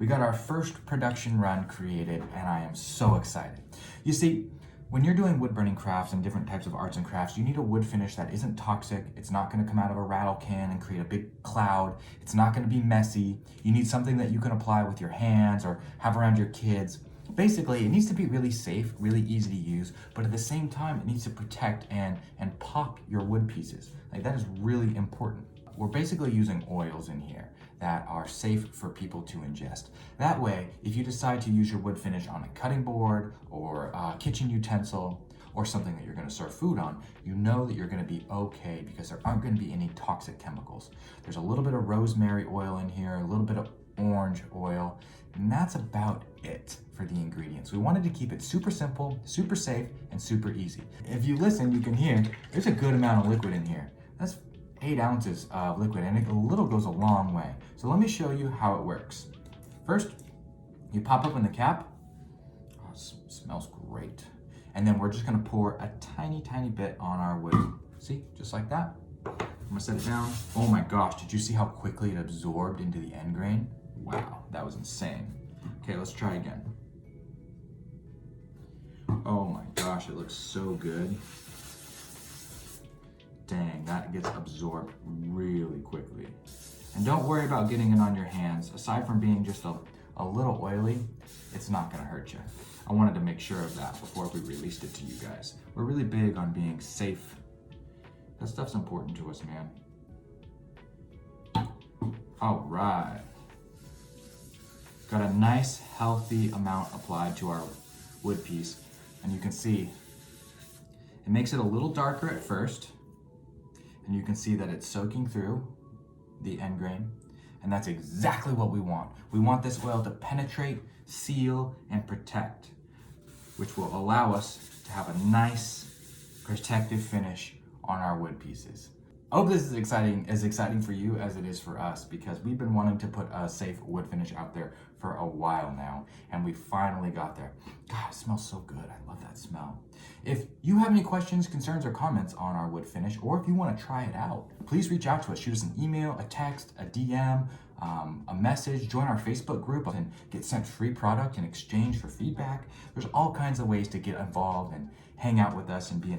We got our first production run created and I am so excited. You see, when you're doing wood burning crafts and different types of arts and crafts, you need a wood finish that isn't toxic. It's not gonna come out of a rattle can and create a big cloud. It's not gonna be messy. You need something that you can apply with your hands or have around your kids. Basically, it needs to be really safe, really easy to use, but at the same time, it needs to protect and pop your wood pieces. Like, that is really important. We're basically using oils in here that are safe for people to ingest. That way, if you decide to use your wood finish on a cutting board or a kitchen utensil or something that you're gonna serve food on, you know that you're gonna be okay because there aren't gonna be any toxic chemicals. There's a little bit of rosemary oil in here, a little bit of orange oil, and that's about it for the ingredients. We wanted to keep it super simple, super safe, and super easy. If you listen, you can hear there's a good amount of liquid in here. That's 8 ounces of liquid, and a little goes a long way. So let me show you how it works. First, you pop open the cap. Oh, it smells great. And then we're just gonna pour a tiny, tiny bit on our wood. See, just like that. I'm gonna set it down. Oh my gosh, did you see how quickly it absorbed into the end grain? Wow, that was insane. Okay, let's try again. Oh my gosh, it looks so good. Dang, that gets absorbed really quickly. And don't worry about getting it on your hands. Aside from being just a little oily, it's not gonna hurt you. I wanted to make sure of that before we released it to you guys. We're really big on being safe. That stuff's important to us, man. All right. Got a nice, healthy amount applied to our wood piece. And you can see, it makes it a little darker at first. And you can see that it's soaking through the end grain. And that's exactly what we want. We want this oil to penetrate, seal, and protect, which will allow us to have a nice, protective finish on our wood pieces. I hope this is as exciting for you as it is for us, because we've been wanting to put a safe wood finish out there for a while now, and we finally got there. God, it smells so good. I love that smell. If you have any questions, concerns, or comments on our wood finish, or if you want to try it out, please reach out to us. Shoot us an email, a text, a DM, a message, join our Facebook group and get sent free product in exchange for feedback. There's all kinds of ways to get involved and hang out with us and be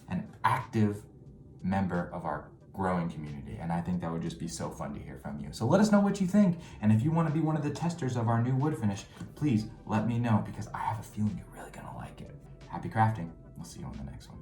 an active member of our growing community, and I think that would just be so fun to hear from you. So let us know what you think, and if you want to be one of the testers of our new wood finish, please let me know, because I have a feeling you're really gonna like it. Happy crafting. We'll see you on the next one.